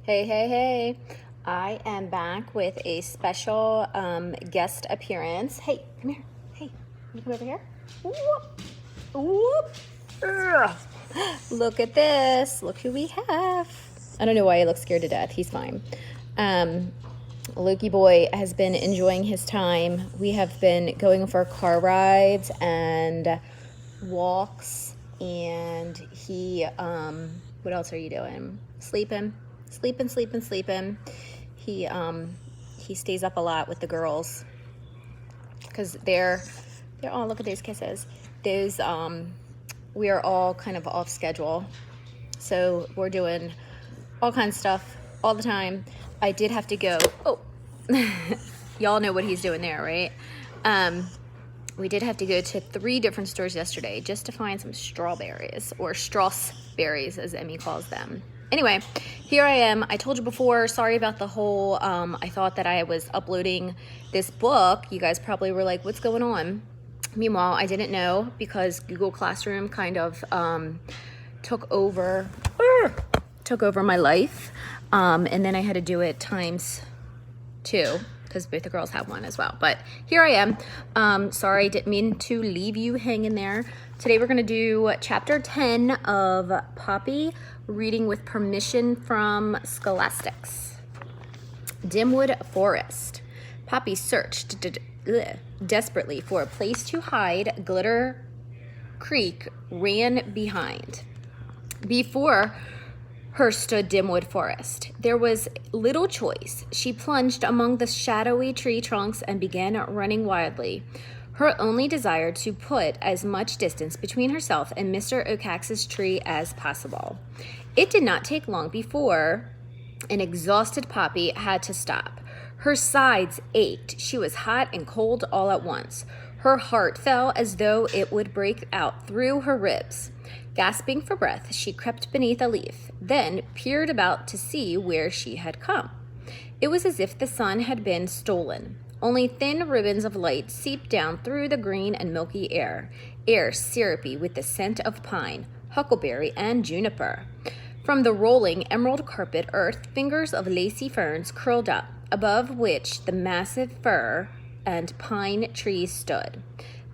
Hey, hey, hey. I am back with a special guest appearance. Hey, come here. Hey, you come over here. Whoop. Whoop. Ugh. Look at this. Look who we have. I don't know why he looks scared to death. He's fine. Loki boy has been enjoying his time. We have been going for car rides and walks, and he, what else are you doing? Sleeping. He stays up a lot with the girls because they're oh, look at those kisses. Those we are all kind of off schedule, so we're doing all kinds of stuff all the time. I did have to go. Oh, y'all know what he's doing there, right? We did have to go to 3 different stores yesterday just to find some strawberries, or Strauss berries as Emmy calls them. Anyway, here I am. I told you before, sorry about the whole, I thought that I was uploading this book. You guys probably were like, what's going on? Meanwhile, I didn't know because Google Classroom kind of took over my life. And then I had to do it times 2 because both the girls have one as well. But here I am. Sorry, didn't mean to leave you hanging there. Today we're going to do chapter 10 of Poppy, reading with permission from Scholastics. Dimwood Forest. Poppy searched desperately for a place to hide. Glitter Creek ran behind. Before her stood Dimwood Forest. There was little choice. She plunged among the shadowy tree trunks and began running wildly, her only desire to put as much distance between herself and Mr. Ocax's tree as possible. It did not take long before an exhausted Poppy had to stop. Her sides ached. She was hot and cold all at once. Her heart fell as though it would break out through her ribs. Gasping for breath, she crept beneath a leaf, then peered about to see where she had come. It was as if the sun had been stolen. Only thin ribbons of light seeped down through the green and milky air syrupy with the scent of pine, huckleberry, and juniper. From the rolling emerald carpet earth, fingers of lacy ferns curled up, above which the massive fir and pine trees stood,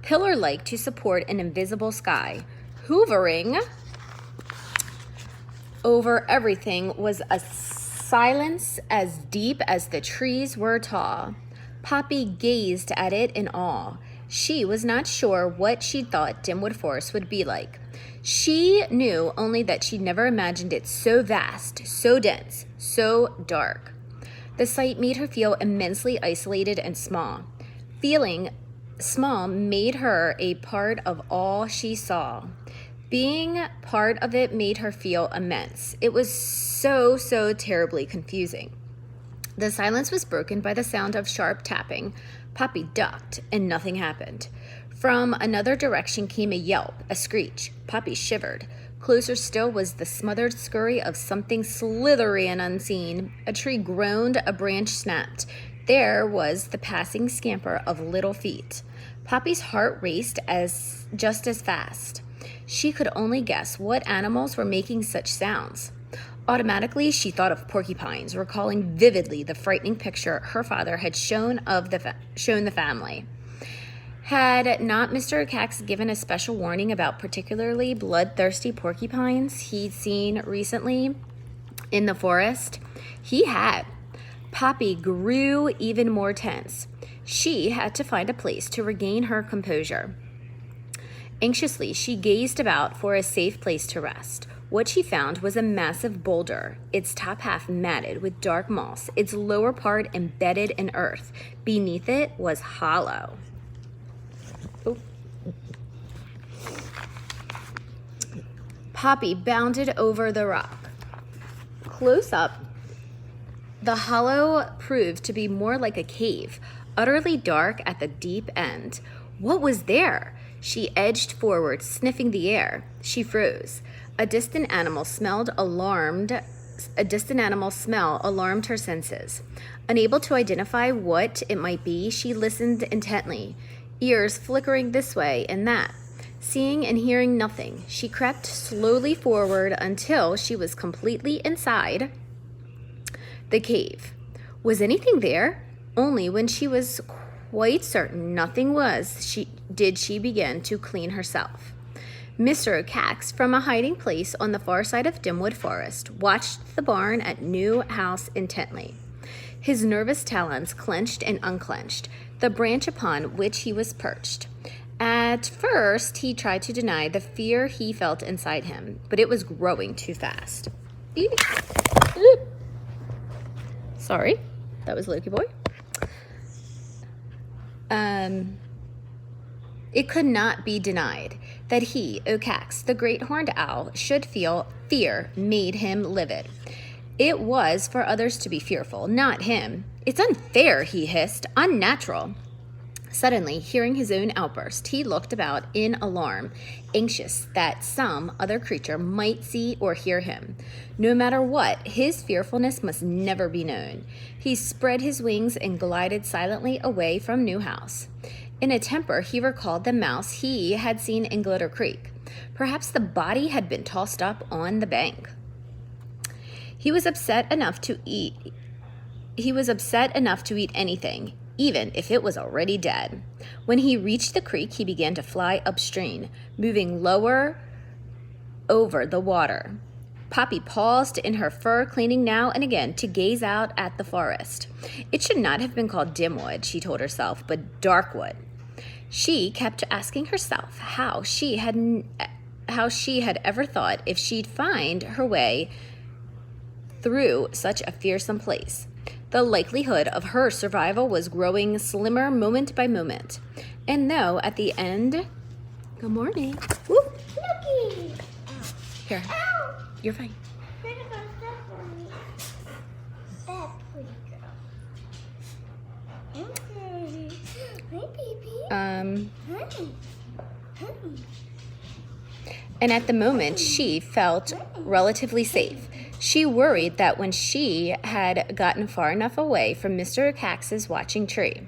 pillar-like to support an invisible sky. Hovering over everything was a silence as deep as the trees were tall. Poppy gazed at it in awe. She was not sure what she thought Dimwood Forest would be like. She knew only that she'd never imagined it so vast, so dense, so dark. The sight made her feel immensely isolated and small. Feeling small made her a part of all she saw. Being part of it made her feel immense. It was so terribly confusing. The silence was broken by the sound of sharp tapping. Poppy ducked, and nothing happened. From another direction came a yelp, a screech. Poppy shivered. Closer still was the smothered scurry of something slithery and unseen. A tree groaned, a branch snapped. There was the passing scamper of little feet. Poppy's heart raced just as fast. She could only guess what animals were making such sounds. Automatically, she thought of porcupines, recalling vividly the frightening picture her father had shown the family. Had not Mr. Ocax given a special warning about particularly bloodthirsty porcupines he'd seen recently in the forest? He had. Poppy grew even more tense. She had to find a place to regain her composure. Anxiously, she gazed about for a safe place to rest. What she found was a massive boulder, its top half matted with dark moss, its lower part embedded in earth. Beneath it was hollow. Oop. Poppy bounded over the rock. Close up, the hollow proved to be more like a cave, utterly dark at the deep end. What was there? She edged forward, sniffing the air. She froze. A distant animal smell alarmed her senses. Unable to identify what it might be, she listened intently, ears flickering this way and that. Seeing and hearing nothing, she crept slowly forward until she was completely inside The cave. Was anything there? Only when she was quite certain nothing was, did she begin to clean herself. Mr. Cax, from a hiding place on the far side of Dimwood Forest, watched the barn at New House intently. His nervous talons clenched and unclenched the branch upon which he was perched. At first, he tried to deny the fear he felt inside him, but it was growing too fast. Sorry, that was Loki Boy. It could not be denied that he, Ocax, the great horned owl, should feel fear made him livid. It was for others to be fearful, not him. It's unfair, he hissed, unnatural. Suddenly, hearing his own outburst, he looked about in alarm, anxious that some other creature might see or hear him. No matter what, his fearfulness must never be known. He spread his wings and glided silently away from New House. In a temper, he recalled the mouse he had seen in Glitter Creek. Perhaps the body had been tossed up on the bank. He was upset enough to eat anything, even if it was already dead. When he reached the creek, he began to fly upstream, moving lower over the water. Poppy paused in her fur cleaning now and again to gaze out at the forest. It should not have been called Dimwood, she told herself, but Darkwood. She kept asking herself how she had ever thought if she'd find her way through such a fearsome place. The likelihood of her survival was growing slimmer moment by moment. And though at the end... Good morning. Woo. Loki! Here. Ow! You're fine. You're gonna step on me. That pretty girl. Okay. Hi, baby. Honey. Honey. And at the moment, she felt relatively safe. She worried that when she had gotten far enough away from Mr. Cax's watching tree.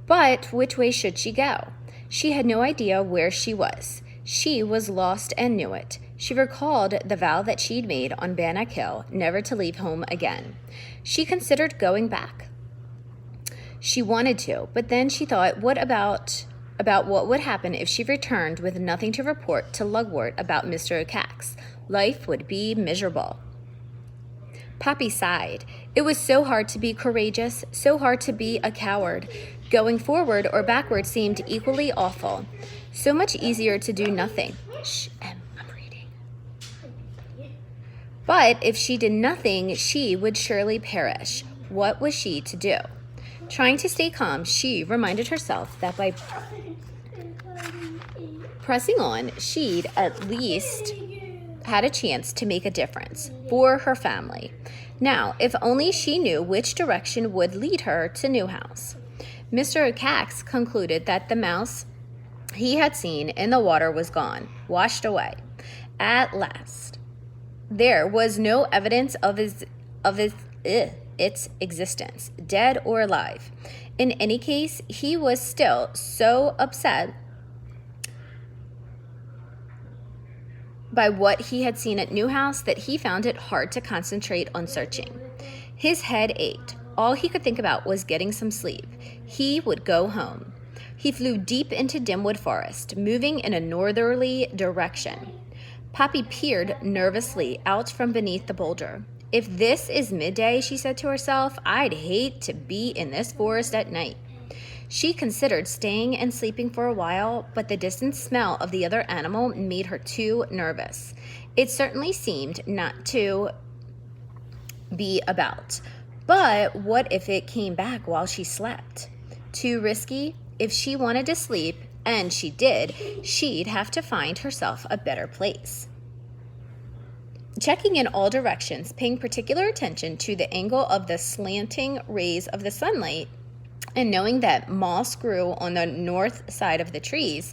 But which way should she go? She had no idea where she was. She was lost and knew it. She recalled the vow that she'd made on Bannock Hill, never to leave home again. She considered going back. She wanted to, but then she thought, what about what would happen if she returned with nothing to report to Lugwort about Mr. Cax? Life would be miserable. Poppy sighed. It was so hard to be courageous, so hard to be a coward. Going forward or backward seemed equally awful. So much easier to do nothing. Shh, I'm reading. But if she did nothing, she would surely perish. What was she to do? Trying to stay calm, she reminded herself that by pressing on, she'd at least had a chance to make a difference for her family. Now, if only she knew which direction would lead her to New House. Mr. Cax concluded that the mouse he had seen in the water was gone, washed away. At last, there was no evidence of its existence, dead or alive. In any case, he was still so upset by what he had seen at New House that he found it hard to concentrate on searching. His head ached. All he could think about was getting some sleep. He would go home. He flew deep into Dimwood Forest, moving in a northerly direction. Poppy peered nervously out from beneath the boulder. If this is midday, she said to herself, I'd hate to be in this forest at night. She considered staying and sleeping for a while, but the distant smell of the other animal made her too nervous. It certainly seemed not to be about. But what if it came back while she slept? Too risky? If she wanted to sleep, and she did, she'd have to find herself a better place. Checking in all directions, paying particular attention to the angle of the slanting rays of the sunlight, and knowing that moss grew on the north side of the trees,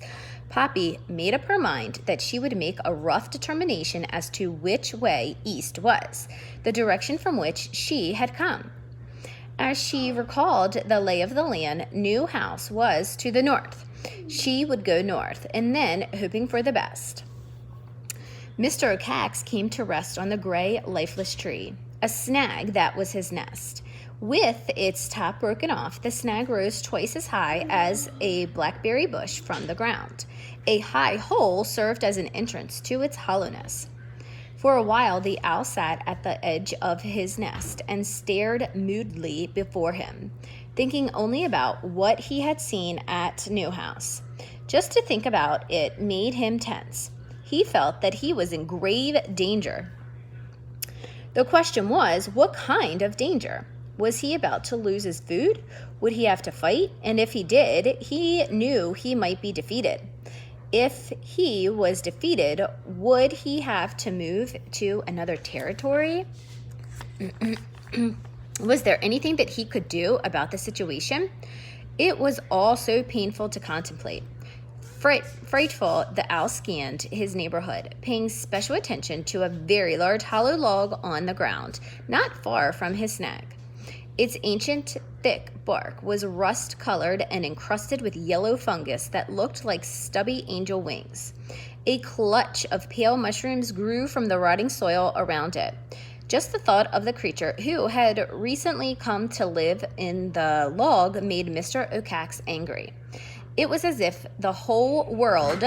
Poppy made up her mind that she would make a rough determination as to which way east was, the direction from which she had come. As she recalled the lay of the land, New House was to the north. She would go north, and then, hoping for the best. Mr. Cax came to rest on the gray, lifeless tree. a snag that was his nest. With its top broken off, the snag rose twice as high as a blackberry bush from the ground. A high hole served as an entrance to its hollowness. For a while, the owl sat at the edge of his nest and stared moodily before him, thinking only about what he had seen at Newhouse. Just to think about it made him tense. He felt that he was in grave danger. The question was, what kind of danger? Was he about to lose his food? Would he have to fight? And if he did, he knew he might be defeated. If he was defeated, would he have to move to another territory? Was there anything that he could do about the situation? It was all so painful to contemplate. Frightful, the owl scanned his neighborhood, paying special attention to a very large hollow log on the ground, not far from his snag. Its ancient, thick bark was rust-colored and encrusted with yellow fungus that looked like stubby angel wings. A clutch of pale mushrooms grew from the rotting soil around it. Just the thought of the creature who had recently come to live in the log made Mr. Oakes angry. It was as if the whole world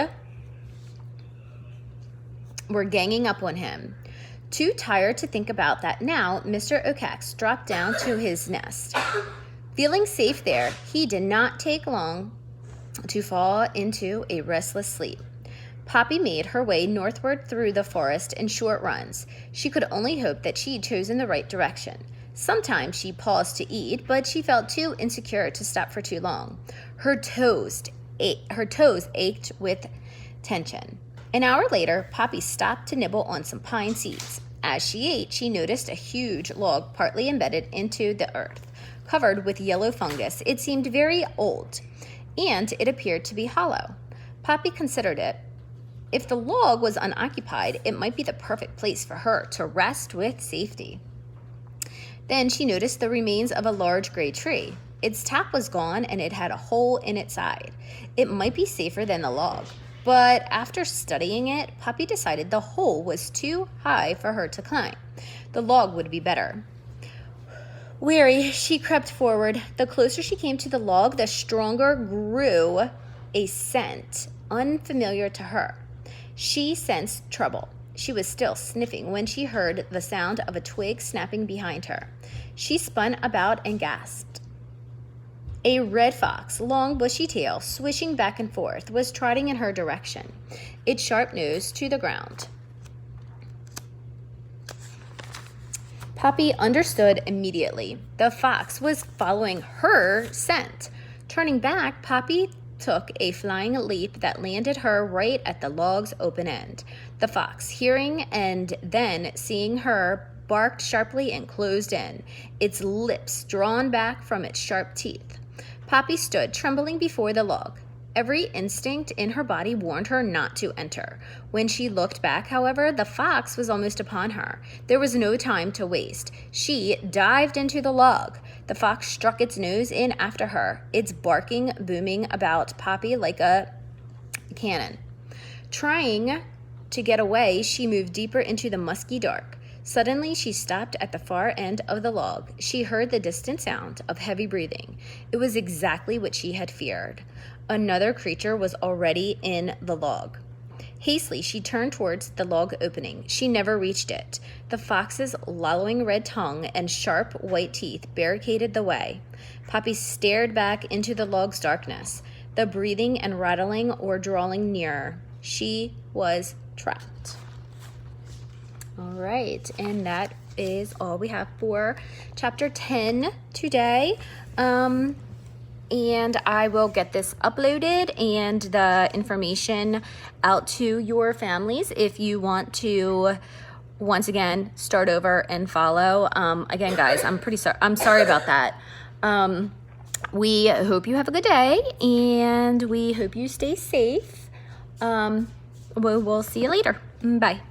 were ganging up on him. Too tired to think about that now, Mr. Oakes dropped down to his nest. Feeling safe there, he did not take long to fall into a restless sleep. Poppy made her way northward through the forest in short runs. She could only hope that she had chosen the right direction. Sometimes she paused to eat, but she felt too insecure to stop for too long. Her toes ached with tension. An hour later, Poppy stopped to nibble on some pine seeds. As she ate, she noticed a huge log partly embedded into the earth, covered with yellow fungus. It seemed very old, and it appeared to be hollow. Poppy considered it. If the log was unoccupied, it might be the perfect place for her to rest with safety. Then she noticed the remains of a large gray tree. Its top was gone, and it had a hole in its side. It might be safer than the log. But after studying it, Poppy decided the hole was too high for her to climb. The log would be better. Weary, she crept forward. The closer she came to the log, the stronger grew a scent unfamiliar to her. She sensed trouble. She was still sniffing when she heard the sound of a twig snapping behind her. She spun about and gasped. A red fox, long bushy tail, swishing back and forth, was trotting in her direction, its sharp nose to the ground. Poppy understood immediately. The fox was following her scent. Turning back, Poppy took a flying leap that landed her right at the log's open end. The fox, hearing and then seeing her, barked sharply and closed in, its lips drawn back from its sharp teeth. Poppy stood trembling before the log. Every instinct in her body warned her not to enter. When she looked back, however, the fox was almost upon her. There was no time to waste. She dived into the log. The fox struck its nose in after her, its barking booming about Poppy like a cannon. Trying to get away, she moved deeper into the musky dark. Suddenly, she stopped at the far end of the log. She heard the distant sound of heavy breathing. It was exactly what she had feared. Another creature was already in the log. Hastily, she turned towards the log opening. She never reached it. The fox's lolling red tongue and sharp white teeth barricaded the way. Poppy stared back into the log's darkness. The breathing and rattling were drawing nearer. She was trapped. All right, and that is all we have for chapter 10 today. And I will get this uploaded and the information out to your families if you want to, once again, start over and follow. Again, guys, I'm sorry about that. We hope you have a good day, and we hope you stay safe. We'll see you later. Bye.